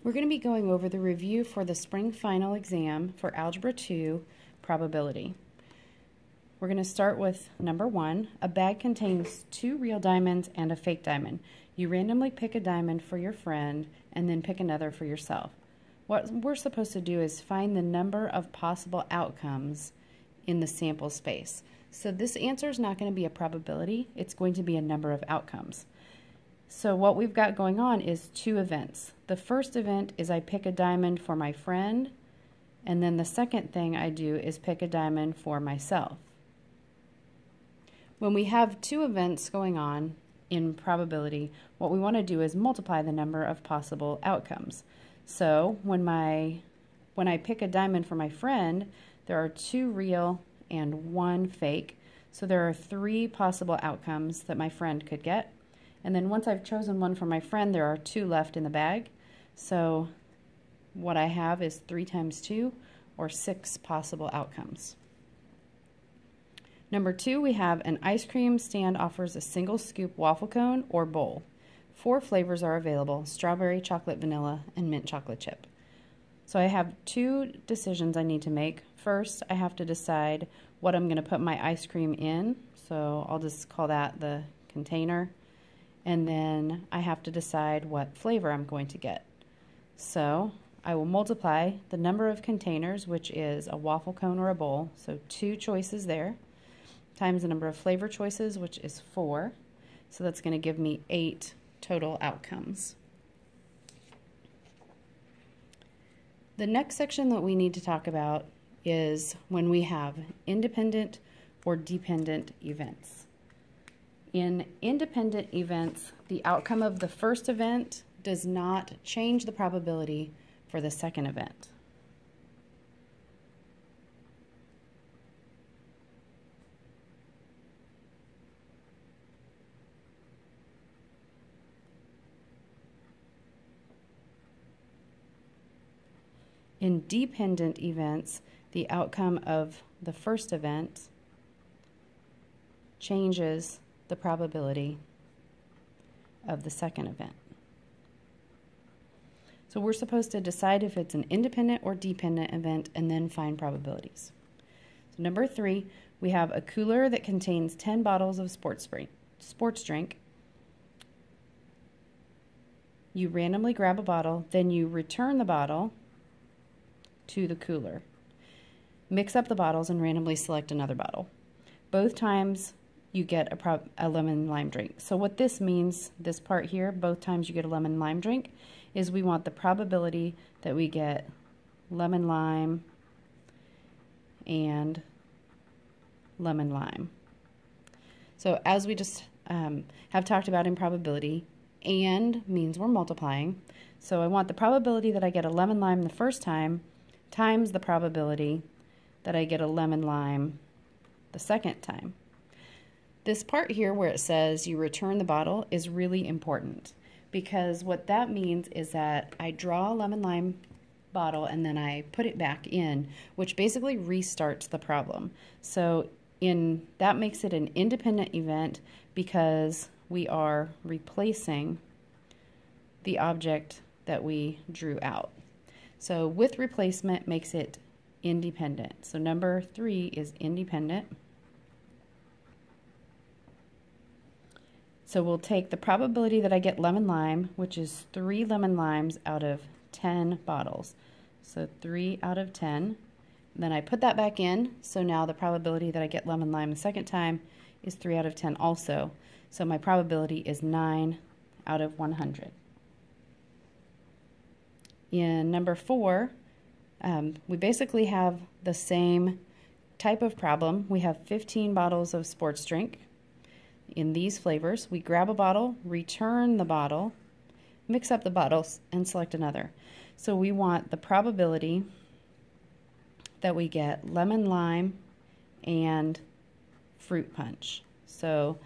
We're going to be going over the review for the spring final exam for Algebra 2 probability. We're going to start with number 1. A bag contains 2 real diamonds and a fake diamond. You randomly pick a diamond for your friend and then pick another for yourself. What we're supposed to do is find the number of possible outcomes in the sample space. So this answer is not going to be a probability, it's going to be a number of outcomes. So what we've got going on is 2 events. The first event is I pick a diamond for my friend, and then the second thing I do is pick a diamond for myself. When we have 2 events going on in probability, what we want to do is multiply the number of possible outcomes. So when I pick a diamond for my friend, there are 2 real and 1 fake. So there are 3 possible outcomes that my friend could get. And then once I've chosen one for my friend, there are 2 left in the bag. So what I have is 3 times 2, or 6 possible outcomes. Number 2, we have an ice cream stand offers a single scoop waffle cone or bowl. 4 flavors are available: strawberry, chocolate, vanilla, and mint chocolate chip. So I have 2 decisions I need to make. First, I have to decide what I'm going to put my ice cream in. So I'll just call that the container. And then I have to decide what flavor I'm going to get. So I will multiply the number of containers, which is a waffle cone or a bowl, so 2 choices there, times the number of flavor choices, which is 4. So that's going to give me 8 total outcomes. The next section that we need to talk about is when we have independent or dependent events. In independent events, the outcome of the first event does not change the probability for the second event. In dependent events, the outcome of the first event changes the probability of the second event. So we're supposed to decide if it's an independent or dependent event and then find probabilities. So number 3, we have a cooler that contains 10 bottles of sports drink. You randomly grab a bottle, then you return the bottle to the cooler. Mix up the bottles and randomly select another bottle. Both times you get a lemon lime drink. So what this means, this part here, both times you get a lemon lime drink, is we want the probability that we get lemon lime and lemon lime. So as we just have talked about in probability, and means we're multiplying. So I want the probability that I get a lemon lime the first time times the probability that I get a lemon lime the second time. This part here where it says you return the bottle is really important, because what that means is that I draw a lemon lime bottle and then I put it back in, which basically restarts the problem. So that makes it an independent event because we are replacing the object that we drew out. So with replacement makes it independent. So number 3 is independent. So we'll take the probability that I get lemon lime, which is 3 lemon limes out of 10 bottles. So 3 out of 10. Then I put that back in, so now the probability that I get lemon lime the second time is 3 out of 10 also. So my probability is 9 out of 100. In number 4, we basically have the same type of problem. We have 15 bottles of sports drink in these flavors. We grab a bottle, return the bottle, mix up the bottles, and select another. So we want the probability that we get lemon lime and fruit punch. So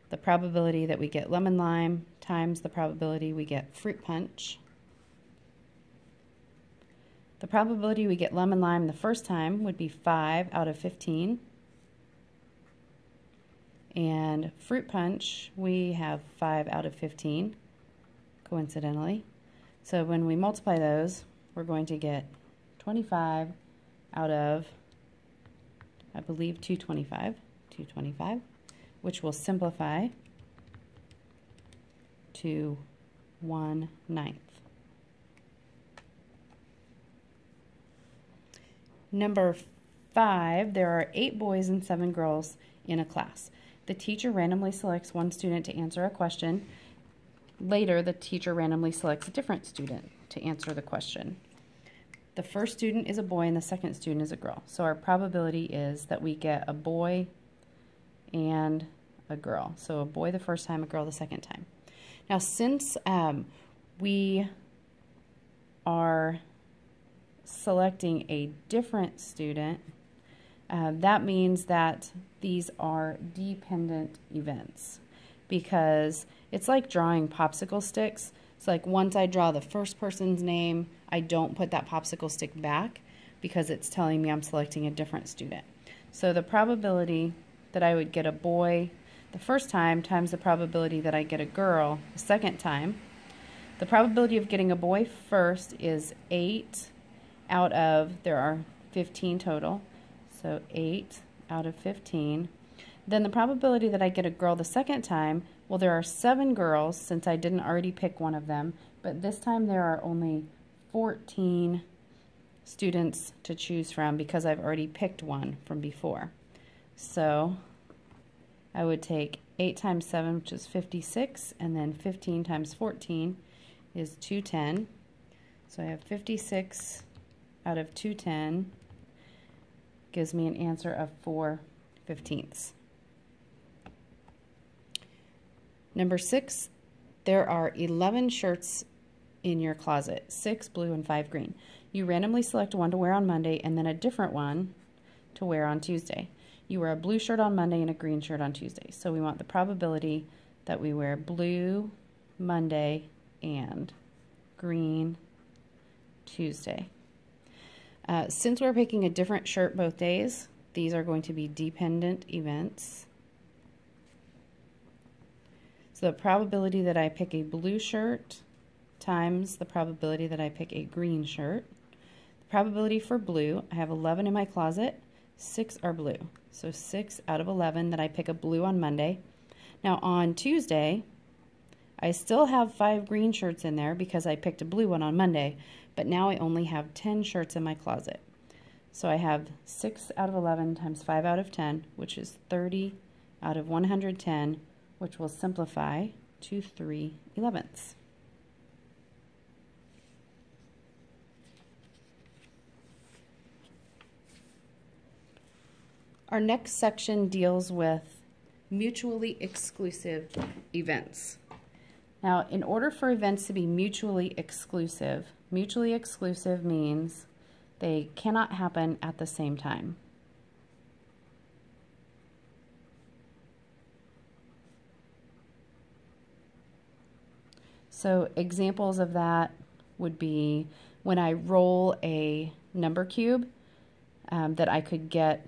the probability that we get lemon lime times the probability we get fruit punch. The probability we get lemon lime the first time would be 5 out of 15. And fruit punch, we have 5 out of 15, coincidentally. So when we multiply those, we're going to get 25 out of, I believe, 225, which will simplify to 1/9. Number 5, there are 8 boys and 7 girls in a class. The teacher randomly selects one student to answer a question. Later, the teacher randomly selects a different student to answer the question. The first student is a boy and the second student is a girl. So our probability is that we get a boy and a girl. So a boy the first time, a girl the second time. Now, since we are selecting a different student, that means that these are dependent events, because it's like drawing popsicle sticks. It's like once I draw the first person's name, I don't put that popsicle stick back because it's telling me I'm selecting a different student. So the probability that I would get a boy the first time times the probability that I get a girl the second time. The probability of getting a boy first is 8 out of, there are 15 total, so 8 out of 15. Then the probability that I get a girl the second time, well, there are 7 girls since I didn't already pick one of them, but this time there are only 14 students to choose from because I've already picked one from before. So I would take 8 times 7, which is 56, and then 15 times 14 is 210. So I have 56 out of 210, gives me an answer of 4/15. Number 6, there are 11 shirts in your closet, 6 blue and 5 green. You randomly select one to wear on Monday and then a different one to wear on Tuesday. You wear a blue shirt on Monday and a green shirt on Tuesday. So we want the probability that we wear blue Monday and green Tuesday. Since we're picking a different shirt both days, these are going to be dependent events. So the probability that I pick a blue shirt times the probability that I pick a green shirt. The probability for blue, I have 11 in my closet, 6 are blue. So 6 out of 11 that I pick a blue on Monday. Now on Tuesday, I still have 5 green shirts in there because I picked a blue one on Monday, but now I only have 10 shirts in my closet. So I have 6 out of 11 times 5 out of 10, which is 30 out of 110, which will simplify to 3/11. Our next section deals with mutually exclusive events. Now, in order for events to be mutually exclusive means they cannot happen at the same time. So examples of that would be when I roll a number cube, that I could get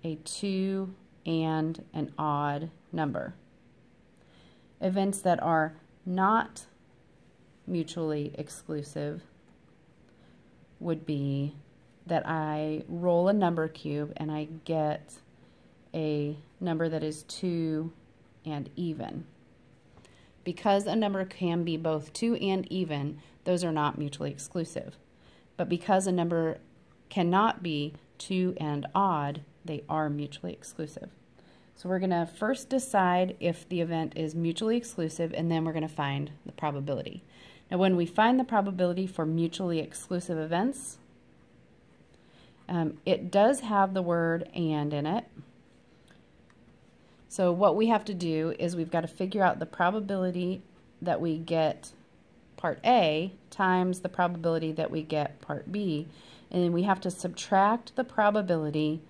a 2 and an odd number. Events that are not mutually exclusive would be that I roll a number cube and I get a number that is 2 and even. Because a number can be both 2 and even, those are not mutually exclusive. But because a number cannot be 2 and odd, they are mutually exclusive. So we're going to first decide if the event is mutually exclusive, and then we're going to find the probability. Now, when we find the probability for mutually exclusive events, it does have the word "and" in it. So what we have to do is we've got to figure out the probability that we get part A times the probability that we get part B, and then we have to subtract the probability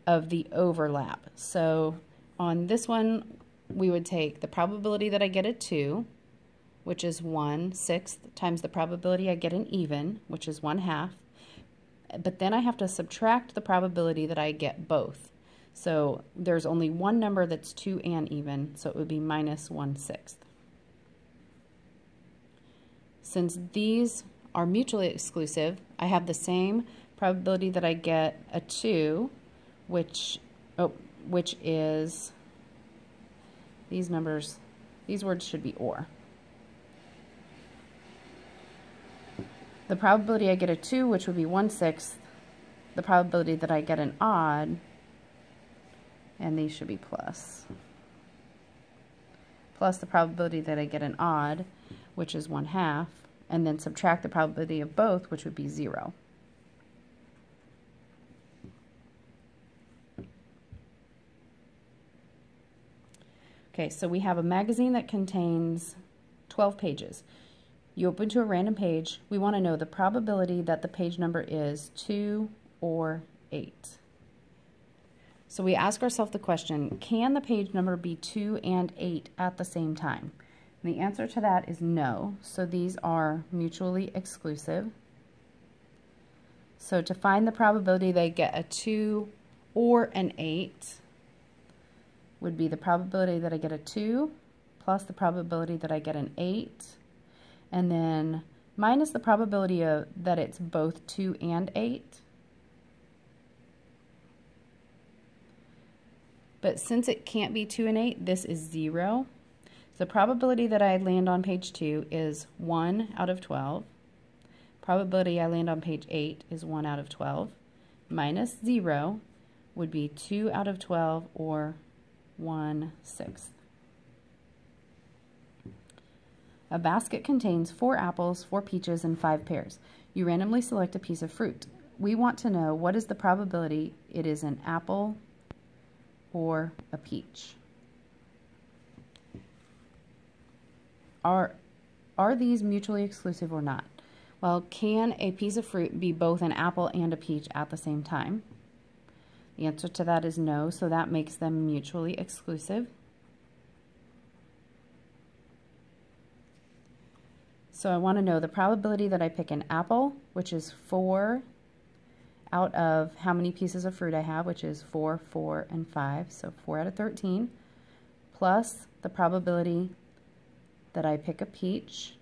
of the overlap. So on this one, we would take the probability that I get a 2, which is 1/6, times the probability I get an even, which is 1/2. But then I have to subtract the probability that I get both. So there's only one number that's 2 and even, so it would be -1/6. Since these are mutually exclusive, I have the same probability that I get a 2, which is, these words should be or. The probability I get a 2, which would be 1/6, the probability that I get an odd, and these should be plus the probability that I get an odd, which is 1/2, and then subtract the probability of both, which would be 0. Okay, so we have a magazine that contains 12 pages. You open to a random page. We want to know the probability that the page number is 2 or 8. So we ask ourselves the question, can the page number be 2 and 8 at the same time? And the answer to that is no. So these are mutually exclusive. So to find the probability they get a 2 or an 8 would be the probability that I get a 2 plus the probability that I get an 8, and then minus the probability that it's both 2 and 8. But since it can't be 2 and 8, this is 0. So the probability that I land on page 2 is 1 out of 12. Probability I land on page 8 is 1 out of 12. Minus 0 would be 2 out of 12, or 1/6. A basket contains 4 apples, 4 peaches, and 5 pears. You randomly select a piece of fruit. We want to know what is the probability it is an apple or a peach. Are these mutually exclusive or not? Well, can a piece of fruit be both an apple and a peach at the same time? The answer to that is no, so that makes them mutually exclusive. So I want to know the probability that I pick an apple, which is 4 out of how many pieces of fruit I have, which is 4, 4, and 5, so 4 out of 13, plus the probability that I pick a peach.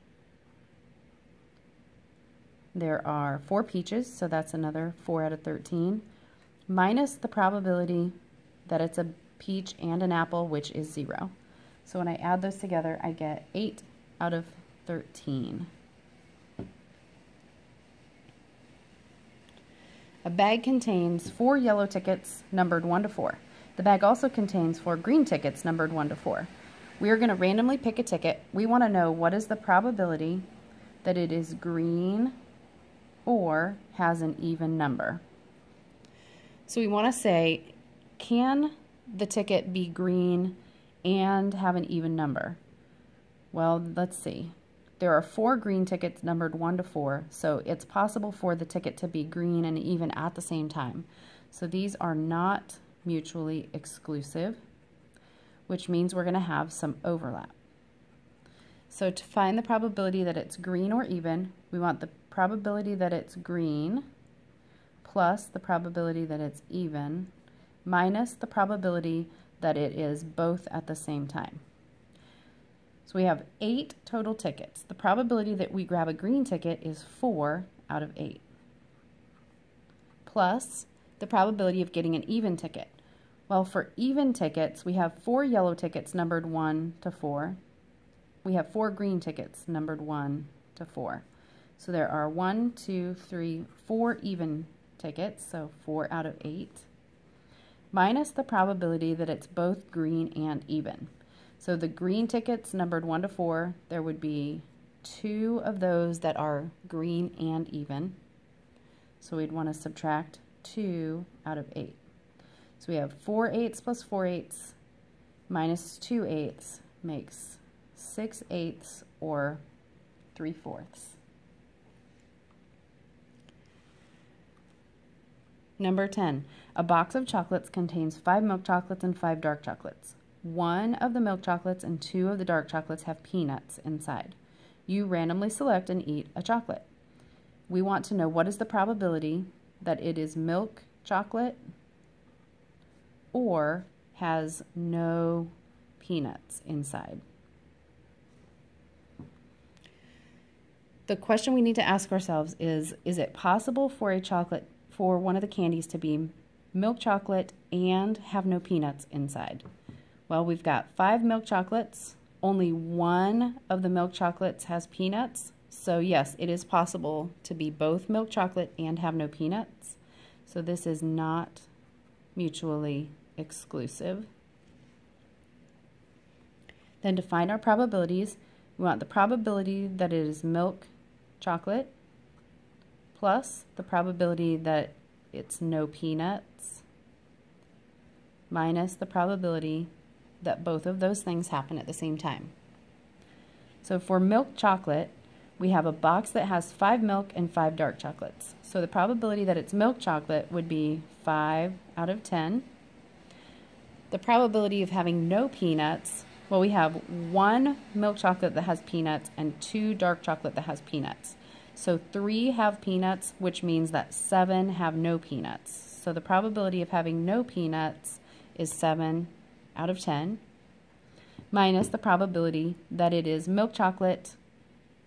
There are 4 peaches, so that's another 4 out of 13, minus the probability that it's a peach and an apple, which is 0. So when I add those together, I get 8 out of 13. A bag contains 4 yellow tickets numbered 1 to 4. The bag also contains 4 green tickets numbered 1 to 4. We are going to randomly pick a ticket. We want to know what is the probability that it is green or has an even number. So we want to say, can the ticket be green and have an even number? Well, let's see. There are 4 green tickets numbered 1 to 4, so it's possible for the ticket to be green and even at the same time. So these are not mutually exclusive, which means we're going to have some overlap. So to find the probability that it's green or even, we want the probability that it's green plus the probability that it's even minus the probability that it is both at the same time. So we have 8 total tickets. The probability that we grab a green ticket is 4 out of 8. Plus the probability of getting an even ticket. Well, for even tickets, we have 4 yellow tickets numbered 1 to 4. We have 4 green tickets numbered 1 to 4. So there are 1, 2, 3, 4 even tickets, so 4 out of 8, minus the probability that it's both green and even. So the green tickets numbered 1 to 4, there would be 2 of those that are green and even. So we'd want to subtract 2 out of 8. So we have 4 8s plus 4 8s minus 2 8s makes 6 8s, or 3/4. Number 10, a box of chocolates contains 5 milk chocolates and 5 dark chocolates. 1 of the milk chocolates and 2 of the dark chocolates have peanuts inside. You randomly select and eat a chocolate. We want to know what is the probability that it is milk chocolate or has no peanuts inside. the question we need to ask ourselves is it possible for for one of the candies to be milk chocolate and have no peanuts inside? Well, we've got 5 milk chocolates. Only one of the milk chocolates has peanuts. So yes, it is possible to be both milk chocolate and have no peanuts. So this is not mutually exclusive. Then to find our probabilities, we want the probability that it is milk chocolate plus the probability that it's no peanuts minus the probability that both of those things happen at the same time. So for milk chocolate, we have a box that has 5 milk and 5 dark chocolates. So the probability that it's milk chocolate would be 5 out of 10. The probability of having no peanuts, well, we have 1 milk chocolate that has peanuts and 2 dark chocolate that has peanuts. So 3 have peanuts, which means that 7 have no peanuts. So the probability of having no peanuts is 7 out of 10, minus the probability that it is milk chocolate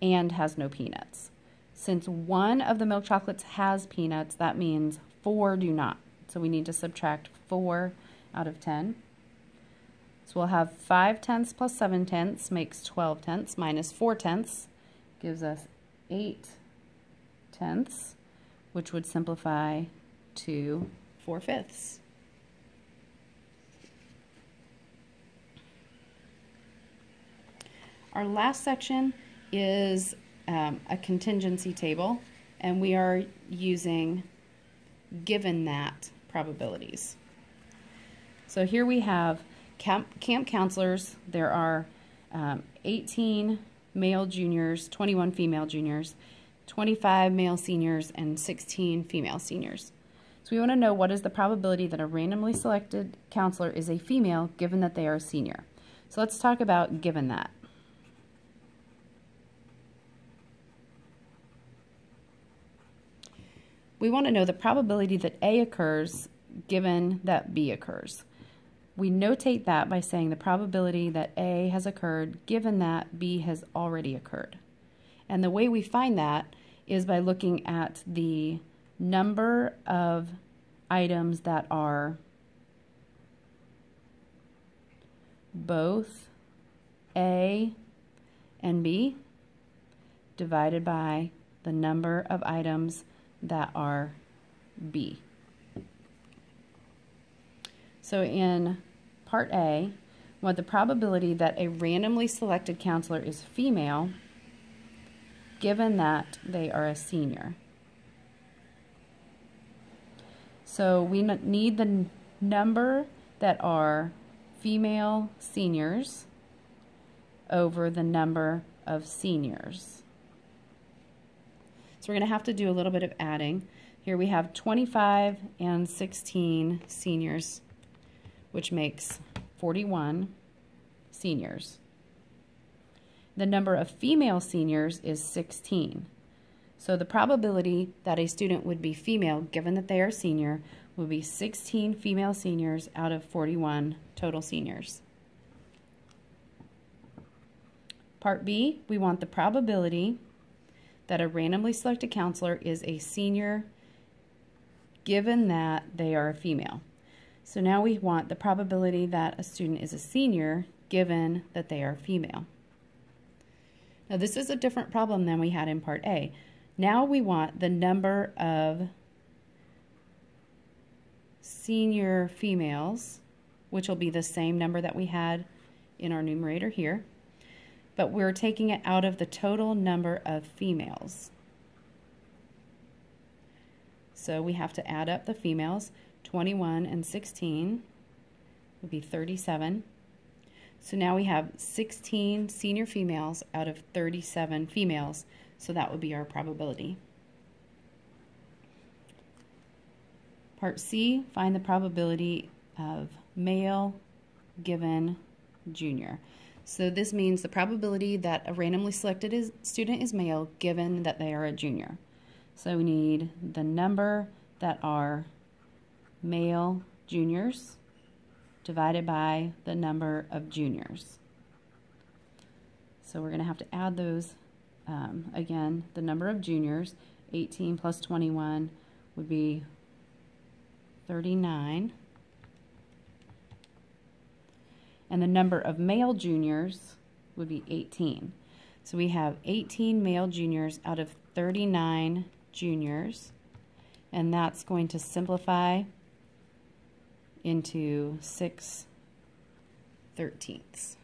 and has no peanuts. Since 1 of the milk chocolates has peanuts, that means 4 do not. So we need to subtract 4 out of 10. So we'll have 5 tenths plus 7 tenths makes 12 tenths, minus 4 tenths gives us 8 tenths, which would simplify to 4/5. Our last section is a contingency table, and we are using given that probabilities. So here we have camp counselors. There are 18 male juniors, 21 female juniors, 25 male seniors, and 16 female seniors. So we want to know what is the probability that a randomly selected counselor is a female given that they are a senior. So let's talk about given that. We want to know the probability that A occurs given that B occurs. We notate that by saying the probability that A has occurred given that B has already occurred. And the way we find that is by looking at the number of items that are both A and B divided by the number of items that are B. So in part A, we want the probability that a randomly selected counselor is female given that they are a senior. So we need the number that are female seniors over the number of seniors. So we're going to have to do a little bit of adding. Here we have 25 and 16 seniors, which makes 41 seniors. The number of female seniors is 16. So the probability that a student would be female, given that they are senior, would be 16 female seniors out of 41 total seniors. Part B, we want the probability that a randomly selected counselor is a senior given that they are a female. So now we want the probability that a student is a senior given that they are female. Now this is a different problem than we had in part A. Now we want the number of senior females, which will be the same number that we had in our numerator here, but we're taking it out of the total number of females. So we have to add up the females. 21 and 16 would be 37. So now we have 16 senior females out of 37 females, so that would be our probability. Part C, find the probability of male given junior. So this means the probability that a randomly selected student is male given that they are a junior. So we need the number that are male juniors divided by the number of juniors. So we're going to have to add those again, the number of juniors, 18 plus 21 would be 39. And the number of male juniors would be 18. So we have 18 male juniors out of 39 juniors, and that's going to simplify into 6/13.